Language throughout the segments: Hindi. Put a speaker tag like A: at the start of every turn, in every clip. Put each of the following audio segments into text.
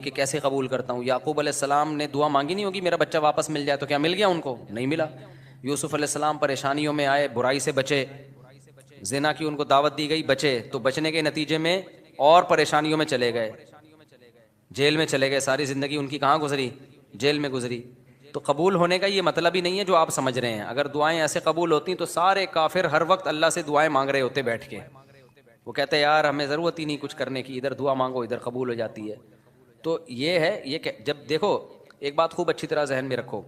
A: कि कैसे कबूल करता हूँ। याकूब अलैहिस्सलाम ने दुआ मांगी नहीं होगी मेरा बच्चा वापस मिल जाए, तो क्या मिल गया उनको? नहीं मिला। यूसुफ अलैहिस्सलाम परेशानियों में आए, बुराई से बचे, जिना की उनको दावत दी गई, बचे, तो बचने के नतीजे में और परेशानियों में चले गए, जेल में चले गए। सारी जिंदगी उनकी कहाँ गुजरी? जेल में गुजरी। तो कबूल होने का ये मतलब ही नहीं है जो आप समझ रहे हैं। अगर दुआएं ऐसे कबूल होती तो सारे काफिर हर वक्त अल्लाह से दुआएं मांग रहे होते बैठ के। वो कहते हैं यार हमें ज़रूरत ही नहीं कुछ करने की, इधर दुआ मांगो इधर कबूल हो जाती है। तो ये है, जब देखो, एक बात खूब अच्छी तरह जहन में रखो,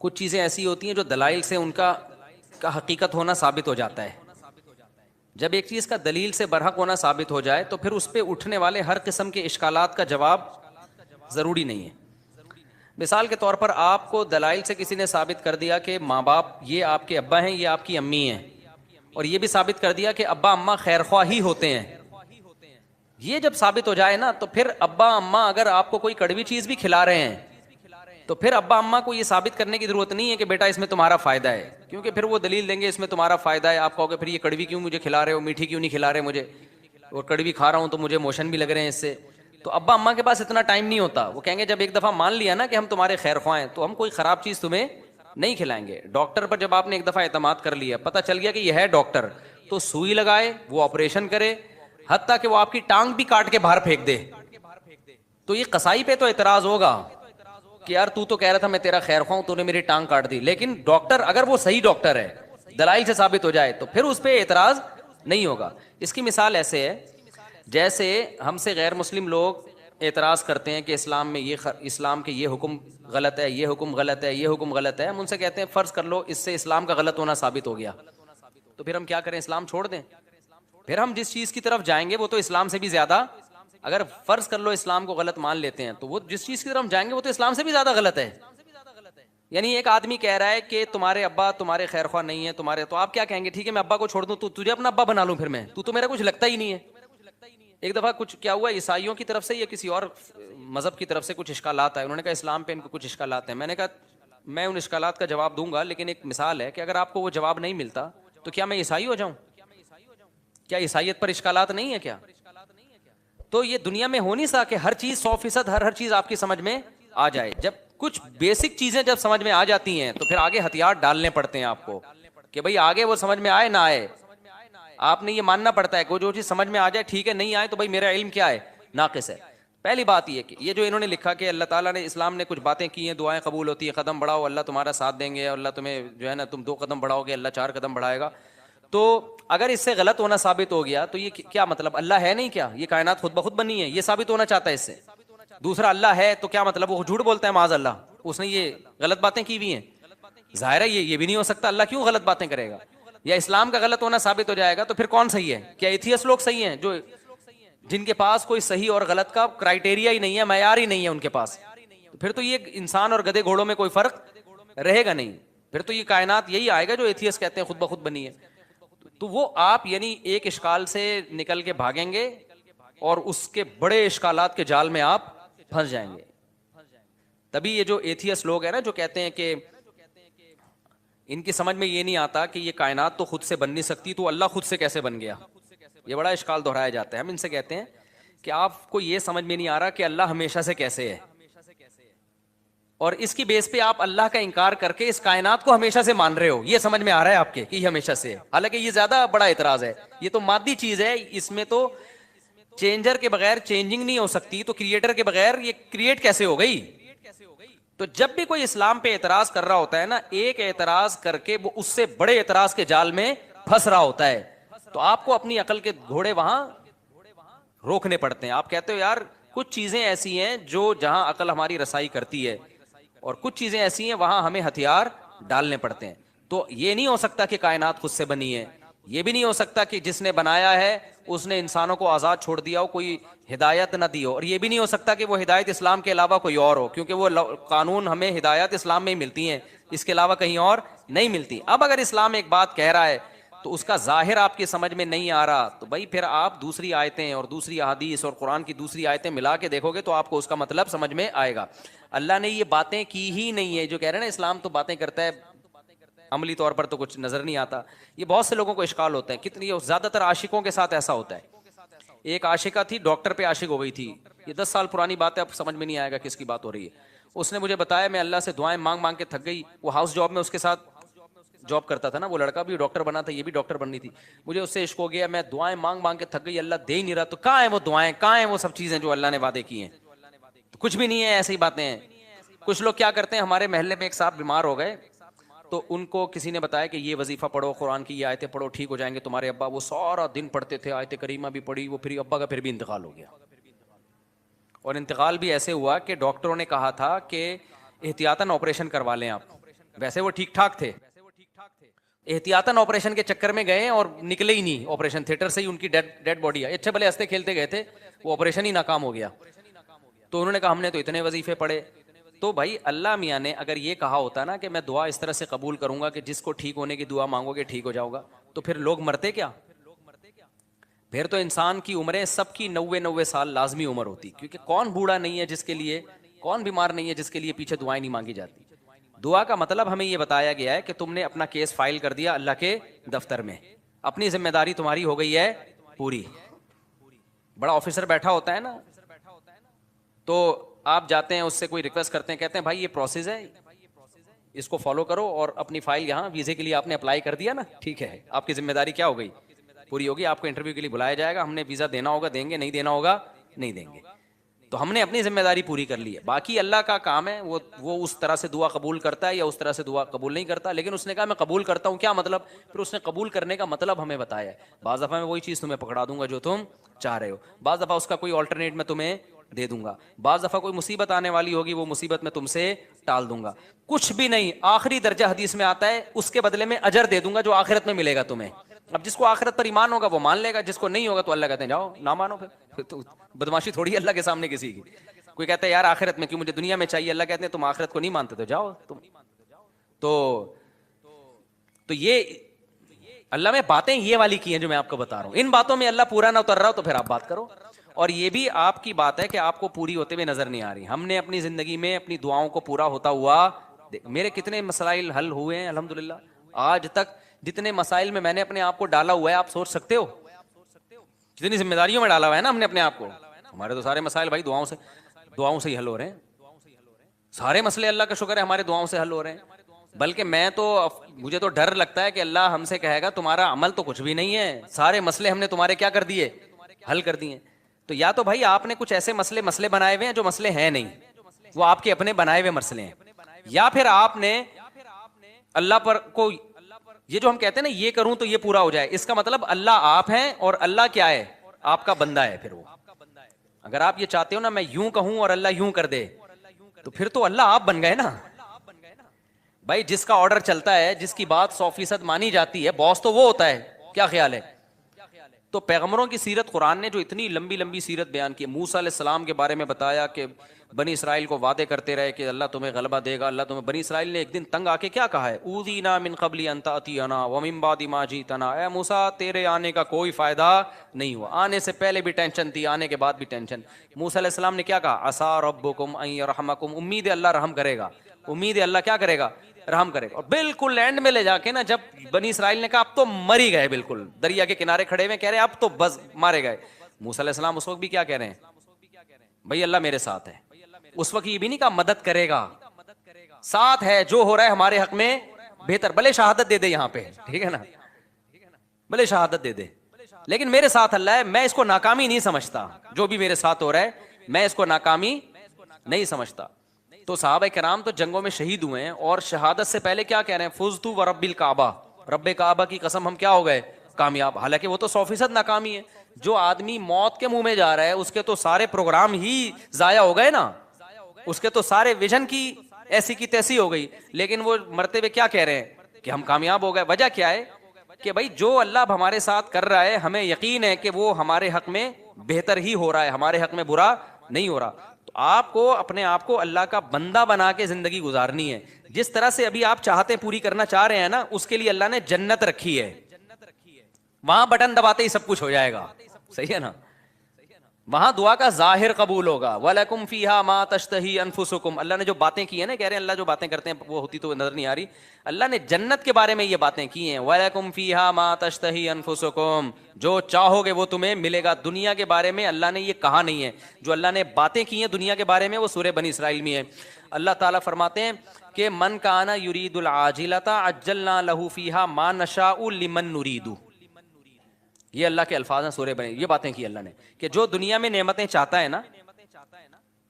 A: कुछ चीज़ें ऐसी होती हैं जो दलाइल से उनका का हकीकत होना साबित हो जाता है। जब एक चीज़ का दलील से बरहक होना साबित हो जाए तो फिर उस पर उठने वाले हर किस्म के इश्कालात का जवाब ज़रूरी नहीं है। मिसाल के तौर पर आपको दलाइल से किसी ने साबित कर दिया कि माँ बाप ये आपके अब्बा हैं, ये आपकी अम्मी हैं, और ये भी साबित कर दिया कि अब्बा अम्मा खैरख्वाह ही होते हैं। ये जब साबित हो जाए ना, तो फिर अब्बा अम्मा अगर आपको कोई कड़वी चीज़ भी खिला रहे हैं तो फिर अब्बा अम्मा को ये साबित करने की जरूरत नहीं है कि बेटा इसमें तुम्हारा फायदा है, क्योंकि फिर वो दलील देंगे इसमें तुम्हारा फायदा है। आप कहोगे फिर ये कड़वी क्यों मुझे खिला रहे हो, मीठी क्यों नहीं खिला रहे मुझे, और कड़वी खा रहा हूं तो मुझे मोशन भी लग रहे हैं इससे। तो अब्बा अम्मा के पास इतना टाइम नहीं होता। वो कहेंगे जब एक दफ़ा मान लिया ना कि हम तुम्हारे खैर ख्वाह हैं तो हम कोई ख़राब चीज़ तुम्हें नहीं खिलाएंगे। डॉक्टर पर जब आपने एक दफ़ा एतमाद कर लिया, पता चल गया कि यह है डॉक्टर, तो सुई लगाए, वो ऑपरेशन करे, हत्ता कि वो आपकी टांग भी काट के बाहर फेंक दे, तो ये कसाई पे तो एतराज़ होगा कि यार तू तो कह रहा था मैं तेरा खैर ख्वाह हूं, तूने मेरी टांग काट दी। लेकिन डॉक्टर अगर वो सही डॉक्टर है, दलाइल से साबित हो जाए, तो फिर उस पर एतराज़ नहीं होगा। इसकी मिसाल ऐसे है जैसे हमसे गैर मुस्लिम लोग एतराज़ करते हैं कि इस्लाम में इस्लाम के ये हुक्म गलत है, ये हुक्म गलत है, ये हुक्म गलत है। हम उनसे कहते हैं फ़र्ज़ कर लो इससे इस्लाम का गलत होना साबित हो गया, तो फिर हम क्या करें? इस्लाम छोड़ दें? फिर हम जिस चीज़ की तरफ जाएंगे वो तो इस्लाम से भी ज़्यादा, अगर फ़र्ज़ कर लो इस्लाम को गलत मान लेते हैं, तो वो जिस चीज़ की तरफ हम जाएंगे वो तो इस्लाम से भी ज़्यादा गलत है। यानी एक आदमी कह रहा है कि तुम्हारे अब्बा तुम्हारे खैरख्वाह नहीं है तुम्हारे, तो आप क्या कहेंगे? ठीक है मैं अब्बा को छोड़ दूं, तो तुझे अपना अब्बा बना लूं, फिर मैं, तू तो मेरा कुछ लगता ही नहीं है। एक दफ़ा कुछ क्या हुआ, ईसाइयों की तरफ से या किसी और मज़हब की तरफ से कुछ इश्कालात आए। उन्होंने कहा इस्लाम पे इनको कुछ इश्कालात हैं। मैंने कहा मैं उन इश्कालात का जवाब दूंगा, लेकिन एक मिसाल है कि अगर आपको वो जवाब नहीं मिलता तो क्या मैं ईसाई हो जाऊं? क्या ईसाइयत पर इश्कालात नहीं है क्या? तो ये दुनिया में हो नहीं सका कि हर चीज़ 100% हर चीज़ आपकी समझ में आ जाए। जब कुछ बेसिक चीज़ें जब समझ में आ जाती हैं तो फिर आगे हथियार डालने पड़ते हैं आपको कि भाई आगे वो समझ में आए ना आए, आपने ये मानना पड़ता है कि जो चीज़ समझ में आ जाए ठीक है, नहीं आए तो भाई मेरा इल्म क्या है, नाकिस है। पहली बात ये कि ये जो इन्होंने लिखा कि अल्लाह ताला ने, इस्लाम ने कुछ बातें की हैं, दुआएं कबूल होती है, कदम बढ़ाओ अल्लाह तुम्हारा साथ देंगे, अल्लाह तुम्हें जो है ना, तुम 2 कदम बढ़ाओगे अल्लाह 4 कदम बढ़ाएगा। तो अगर इससे गलत होना साबित हो गया तो ये क्या मतलब? अल्लाह है नहीं क्या? ये कायनात खुद ब खुद बनी है, ये साबित होना चाहता है इससे। दूसरा, अल्लाह है तो क्या मतलब? वो झूठ बोलता है माज अल्लाह, उसने ये गलत बातें की हुई हैं। जाहिर है ये भी नहीं हो सकता, अल्लाह क्यों गलत बातें करेगा? या इस्लाम का गलत होना साबित हो जाएगा तो फिर कौन सही है? क्या एथियस्ट लोग सही हैं, जो जिनके पास कोई सही और गलत का क्राइटेरिया ही नहीं है, मैयार ही नहीं है उनके पास? तो फिर तो ये इंसान और गधे घोड़ों में कोई फर्क रहेगा नहीं। फिर तो ये कायनात यही आएगा जो एथियस्ट कहते हैं खुद ब खुद बनी है। तो वो आप यानी एक इश्काल से निकल के भागेंगे और उसके बड़े इश्कालात के जाल में आप फंस जाएंगे। तभी ये जो एथियस्ट लोग हैं ना, जो कहते हैं कि इनकी समझ में ये नहीं आता कि ये कायनात तो खुद से बन नहीं सकती, तो अल्लाह खुद से कैसे बन गया, ये बड़ा इश्काल दोहराया जाता है। हम इनसे कहते हैं कि आपको ये समझ में नहीं आ रहा कि अल्लाह हमेशा से कैसे है, और इसकी बेस पे आप अल्लाह का इनकार करके इस कायनात को हमेशा से मान रहे हो। ये समझ में आ रहा है आपके कि ये हमेशा से है, हालांकि ये ज्यादा बड़ा इतराज है। ये तो मादी चीज है, इसमें तो चेंजर के बगैर चेंजिंग नहीं हो सकती, तो क्रिएटर के बगैर ये क्रिएट कैसे हो गई? तो जब भी कोई इस्लाम पे एतराज कर रहा होता है ना, एक एतराज करके वो उससे बड़े एतराज के जाल में फंस रहा होता है। तो आपको अपनी अकल के घोड़े वहां रोकने पड़ते हैं। आप कहते हो यार कुछ चीजें ऐसी हैं जो जहां अकल हमारी रसाई करती है, और कुछ चीजें ऐसी हैं वहां हमें हथियार डालने पड़ते हैं। तो ये नहीं हो सकता कि कायनात खुद से बनी है, ये भी नहीं हो सकता कि जिसने बनाया है उसने इंसानों को आजाद छोड़ दिया हो, कोई हिदायत ना दी हो, और ये भी नहीं हो सकता कि वो हिदायत इस्लाम के अलावा कोई और हो, क्योंकि वो कानून हमें हिदायत इस्लाम में ही मिलती हैं, इसके अलावा कहीं और नहीं मिलती। अब अगर इस्लाम एक बात कह रहा है तो उसका जाहिर आपकी समझ में नहीं आ रहा, तो भाई फिर आप दूसरी आयतें और दूसरी अहादीस और कुरान की दूसरी आयतें मिला के देखोगे तो आपको उसका मतलब समझ में आएगा। अल्लाह ने ये बातें की ही नहीं है। जो कह रहे हैं ना इस्लाम तो बातें करता है, अमली तौर पर तो कुछ नजर नहीं आता, ये बहुत से लोगों को इश्काल होता है। कितनी ज्यादातर आशिकों के साथ ऐसा होता है एक आशिका थी, डॉक्टर पे आशिक हो गई थी। ये 10 साल पुरानी बात है, अब समझ में नहीं आएगा किसकी बात हो रही है। उसने मुझे बताया, मैं अल्लाह से दुआएं मांग मांग के थक गई। वो हाउस जॉब में उसके साथ जॉब करता था ना, वो लड़का भी डॉक्टर बना था, ये भी डॉक्टर बननी थी। मुझे उससे इश्क हो गया, मैं दुआएं मांग मांग के थक गई, अल्लाह दे ही नहीं रहा। तो कहाँ है वो दुआएं, कहाँ है वो सब चीजें जो अल्लाह ने वादे की हैं? तो कुछ भी नहीं है, ऐसी बातें हैं। कुछ लोग क्या करते हैं, हमारे मोहल्ले में एक साहब बीमार हो गए, तो उनको किसी ने बताया कि ये वजीफा पढ़ो, कुरान की ये आयतें पढ़ो, ठीक हो जाएंगे तुम्हारे अब्बा। वो सारा दिन पढ़ते थे, आयत करीमा भी पढ़ी, वो फिर अब्बा का फिर भी इंतकाल हो गया। और इंतकाल भी ऐसे हुआ कि डॉक्टरों ने कहा था कि एहतियातन ऑपरेशन करवा लें आप। वैसे वो ठीक ठाक थे, एहतियातन ऑपरेशन के चक्कर में गए और निकले ही नहीं ऑपरेशन थिएटर से ही, उनकी डेड बॉडी है। अच्छे भले हंसते खेलते गए थे, वो ऑपरेशन ही नाकाम हो गया। तो उन्होंने कहा हमने तो इतने वजीफे पढ़े। तो भाई अल्लाह मियाँ ने अगर ये कहा होता ना कि मैं दुआ इस तरह से कबूल करूंगा कि जिसको ठीक होने की दुआ मांगोगे ठीक हो जाओगा, तो फिर लोग मरते क्या? फिर तो इंसान की उम्रें सबकी 90-90 साल लाजमी उम्र होती, क्योंकि कौन बूढ़ा नहीं है जिसके लिए, कौन बीमार नहीं है जिसके लिए पीछे दुआएं नहीं मांगी जाती। दुआ का मतलब हमें यह बताया गया है कि तुमने अपना केस फाइल कर दिया अल्लाह के दफ्तर में, अपनी जिम्मेदारी तुम्हारी हो गई है पूरी। बड़ा ऑफिसर बैठा होता है ना, तो आप जाते हैं उससे कोई रिक्वेस्ट करते हैं, कहते हैं भाई ये प्रोसेस है, इसको फॉलो करो और अपनी फाइल यहाँ वीजे के लिए आपने अप्लाई कर दिया ना, ठीक है, आपकी जिम्मेदारी क्या हो गई, पूरी होगी। आपको इंटरव्यू के लिए बुलाया जाएगा, हमने वीजा देना होगा देंगे, नहीं देना होगा नहीं देंगे। तो हमने अपनी जिम्मेदारी पूरी कर ली है। बाकी अल्लाह का काम है, वो उस तरह से दुआ कबूल करता है या उस तरह से दुआ कबूल नहीं करता। लेकिन उसने कहा मैं कबूल करता हूँ, क्या मतलब? फिर उसने कबूल करने का मतलब हमें बताया है। बाज़ दफ़ा मैं वही चीज़ तुम्हें पकड़ा दूंगा जो तुम चाह रहे हो, बाज़ दफ़ा उसका कोई ऑल्टरनेट मैं तुम्हें दे दूंगा, बाज़ दफ़ा कोई मुसीबत आने वाली होगी, वो मुसीबत मैं तुमसे टाल दूंगा। कुछ भी नहीं, आखिरी दर्जा हदीस में आता है, उसके बदले में अजर दे दूंगा जो आखिरत में मिलेगा तुम्हें। अब जिसको आखिरत पर ईमान होगा वो मान लेगा, जिसको नहीं होगा तो अल्लाह कहते हैं जाओ ना मानो। फिर तो बदमाशी थोड़ी अल्लाह के सामने किसी की। कोई कहता है यार आखिरत में क्यों, मुझे दुनिया में चाहिए, अल्लाह कहते हैं तुम आखिरत को नहीं मानते तो जाओ तुम। तो ये अल्लाह में बातें ये वाली की हैं जो मैं आपको बता रहा हूं। इन बातों में अल्लाह पूरा ना उतर रहा हो तो फिर आप बात करो। और ये भी आपकी बात है कि आपको पूरी होते हुए नजर नहीं आ रही। हमने अपनी जिंदगी में अपनी दुआओं को पूरा होता हुआ, मेरे कितने मसाइल हल हुए हैं अल्हम्दुलिल्लाह। आज तक जितने मसाइल में मैंने अपने आप को डाला हुआ है, आप सोच सकते हो कितनी जिम्मेदारियों में डाला हुआ है ना हमने अपने आप को। हमारे तो सारे मसाइल भाई दुआओं से ही हल हो रहे हैं। सारे मसले अल्लाह का शुक्र है हमारे दुआओं से हल हो रहे हैं। बल्कि मुझे तो डर लगता है कि अल्लाह हमसे कहेगा तुम्हारा अमल तो कुछ भी नहीं है, सारे मसले हमने तुम्हारे क्या कर दिए, हल कर दिए। तो या तो भाई आपने कुछ ऐसे मसले बनाए हुए हैं जो मसले हैं नहीं, वो आपके अपने बनाए हुए मसले हैं, या फिर आपने अल्लाह पर को, ये जो हम कहते हैं ना ये करूं तो ये पूरा हो जाए, इसका मतलब अल्लाह आप हैं और अल्लाह क्या है, आपका बंदा है। फिर वो अगर आप ये चाहते हो ना मैं यूं कहूं और अल्लाह यूं कर दे, तो फिर तो अल्लाह आप बन गए ना भाई। जिसका ऑर्डर चलता है, जिसकी बात 100% मानी जाती है, बॉस तो वो होता है। क्या ख्याल है? तो पैगंबरों की सीरत, कुरान ने जो इतनी लंबी लंबी सीरत बयान की, मूसा अलैहिस्सलाम के बारे में बताया कि बनी इसराइल को वादे करते रहे कि अल्लाह तुम्हें गलबा देगा, अल्लाह तुम्हें। बनी इसराइल ने एक दिन तंग आके क्या कहा है, ऊदीना मिन क़ब्ली अन तातियना व मिन बादि मा जीतना, ए मूसा तेरे आने का कोई फायदा नहीं हुआ, आने से पहले भी टेंशन थी, आने के बाद भी टेंशन। मूसा अलैहिस्सलाम ने क्या कहा, असा रब्बुकुम अन यरहमकुम, उम्मीद है अल्लाह रहम करेगा, उम्मीद है अल्लाह क्या करेगा, रहम करेगा। और बिल्कुल एंड में ले जाके ना, जब बनी इसराइल ने कहा अब तो मर ही गए, बिल्कुल दरिया के किनारे खड़े हुए कह रहे अब तो बस मारे गए, मूसा अलैहिस्सलाम उस वक्त भी क्या कह रहे हैं, भाई अल्लाह मेरे साथ है। उस वक्त ये भी नहीं कहा मदद करेगा, साथ है, जो हो रहा है हमारे हक में बेहतर, भले शहादत दे दे यहाँ पे, ठीक है ना, भले शहादत दे दे, लेकिन मेरे साथ अल्लाह है, मैं इसको नाकामी नहीं समझता, जो भी मेरे साथ हो रहा है मैं इसको नाकामी नहीं समझता। तो सहाबा किराम तो जंगों में शहीद हुए हैं, और शहादत से पहले क्या कह रहे हैं, फुज़तु व रब्बिल काबा, रब्बे काबा की कसम हम क्या हो गए, कामयाब। हालांकि वो तो 100% नाकामी है। जो आदमी मौत के मुंह में जा रहा है उसके तो सारे प्रोग्राम ही जाया हो गए ना, उसके तो सारे विजन की ऐसी की तैसी हो गई। लेकिन वो मरते हुए क्या कह रहे हैं कि हम कामयाब हो गए। वजह क्या है कि भाई जो अल्लाह हमारे साथ कर रहा है, हमें यकीन है कि वो हमारे हक में बेहतर ही हो रहा है, हमारे हक में बुरा नहीं हो रहा। तो आपको अपने आप को अल्लाह का बंदा बना के जिंदगी गुजारनी है। जिस तरह से अभी आप चाहते पूरी करना चाह रहे हैं ना, उसके लिए अल्लाह ने जन्नत रखी है, वहां बटन दबाते ही सब कुछ हो जाएगा, सही है ना। वहां दुआ का जाहिर कबूल होगा। वलकुम फीहा मा तश्तही अनफुसुकुम, अल्लाह ने जो बातें की है ना, कह रहे हैं अल्लाह जो बातें करते हैं वो होती तो नजर नहीं आ रही। अल्लाह ने जन्नत के बारे में ये बातें की हैं, वलकुम फीहा मा तश्तही अनफुसुकुम, जो चाहोगे वो तुम्हें मिलेगा। दुनिया के बारे में अल्लाह ने ये कहा नहीं है, जो अल्लाह ने बातें की हैं दुनिया के बारे में वो सूरह बनी इसराइल में है। अल्लाह ताला फरमाते हैं कि मन काना युरीदुल आजिलता अज्जलना लहू फीहा मा नशाउ लिमन नुरीदु। ये अल्लाह के अल्फाज हैं सूरह बनी, ये बातें की अल्लाह ने कि जो दुनिया में नेमतें चाहता है ना,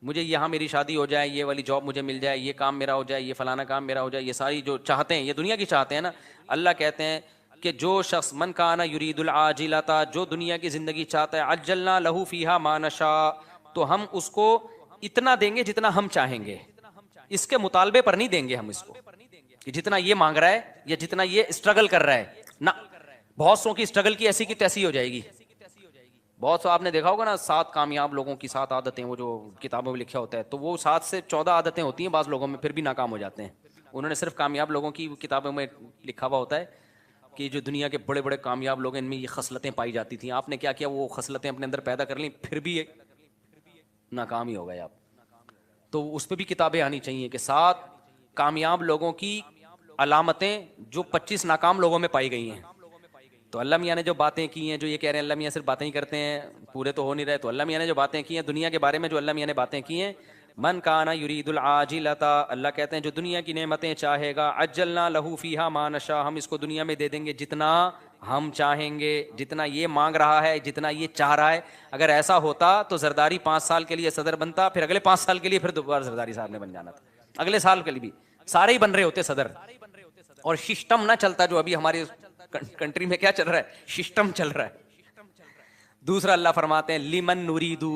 A: मुझे यहाँ मेरी शादी हो जाए, ये वाली जॉब मुझे मिल जाए, ये काम मेरा हो जाए, ये फलाना काम मेरा हो जाए, ये सारी जो चाहते हैं ये दुनिया की चाहते हैं ना, अल्लाह कहते हैं कि जो शख्स मन काना युरीदुल आजिलता, जो दुनिया की जिंदगी चाहता है, अज्जलना लहू फीहा मा नशा, तो हम उसको इतना देंगे जितना हम चाहेंगे, इसके मुतालबे पर नहीं देंगे हम इसको कि जितना ये मांग रहा है या जितना ये स्ट्रगल कर रहा है ना। बहुत सौ की स्ट्रगल की ऐसी की तैसी हो जाएगी। बहुत सौ आपने देखा होगा ना, 7 कामयाब लोगों की 7 आदतें, वो जो किताबों में लिखा होता है, तो वो 7 से 14 आदतें होती हैं बाज़ लोगों में, फिर भी नाकाम हो जाते हैं। उन्होंने सिर्फ कामयाब लोगों की किताबों में लिखा हुआ होता है कि जो दुनिया के बड़े बड़े कामयाब लोग हैं इनमें ये खसलतें पाई जाती थी। आपने क्या किया, वो खसलतें अपने अंदर पैदा कर ली, फिर भी नाकाम ही हो गए आप। तो उस पर भी किताबें आनी चाहिए कि 7 कामयाब लोगों की अलामतें जो 25 नाकाम लोगों में पाई गई हैं। तो अल्लाह मियाँ ने जो बातें की हैं, जो ये कह रहे हैं अल्लाह मियाँ सिर्फ बातें ही करते हैं, पूरे तो हो नहीं रहे, तो अल्लाह मियाँ ने जो बातें की हैं दुनिया के बारे में, जो अल्लाह मियाँ ने बातें की हैं, मन काना युरीदुल आजिलता, अल्लाह कहते हैं जो दुनिया की नेमतें चाहेगा, अज्जलना लहू फीहा मा नशा, हम इसको दुनिया में दे देंगे जितना हम चाहेंगे, जितना ये मांग रहा है, जितना ये चाह रहा है। अगर ऐसा होता तो जरदारी 5 साल के लिए सदर बनता, फिर अगले 5 साल के लिए फिर दोबारा जरदारी साहब ने बन जाना था, अगले साल के लिए भी सारे ही बन रहे होते सदर, और सिस्टम ना चलता जो अभी हमारी कंट्री में क्या चल रहा है, सिस्टम चल रहा है। दूसरा अल्लाह फरमाते हैं लिमन नुरीदू,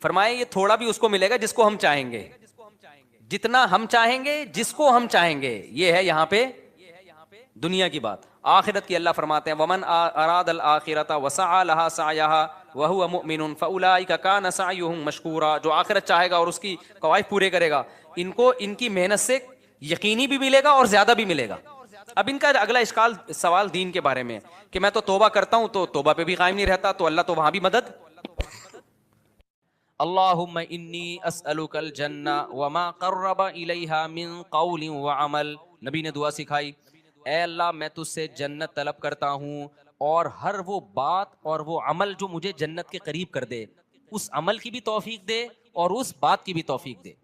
A: फरमाए ये थोड़ा भी उसको मिलेगा जिसको हम चाहेंगे, जितना हम चाहेंगे, जिसको हम चाहेंगे। ये है यहाँ पे दुनिया की बात। आखिरत की अल्लाह फरमाते हैं वमन अरादल आखिरता वसअ लहा सअयहा व हुवा मुमिनुन फउलाइका कान सअयुहुम मशकूरा, जो आखिरत चाहेगा और उसकी कवायद पूरे करेगा, इनको इनकी मेहनत से यकीनी भी मिलेगा और ज्यादा भी मिलेगा। अब इनका अगला इश्काल सवाल दीन के बारे में कि मैं तो तौबा करता हूं तो तौबा पे भी कायम नहीं रहता, तो अल्लाह तो वहां भी मदद। अल्लाहुम्मा इन्नी अस्अलुकल जन्ना व मा क़र्रबा इलैहा मिन क़ौलिन व अमल, नबी ने दुआ सिखाई, ऐ अल्लाह मैं तुझसे जन्नत तलब करता हूँ और हर वो बात और वो अमल जो मुझे जन्नत के करीब कर दे, उस अमल की भी तौफीक दे और उस बात की भी तौफीक दे।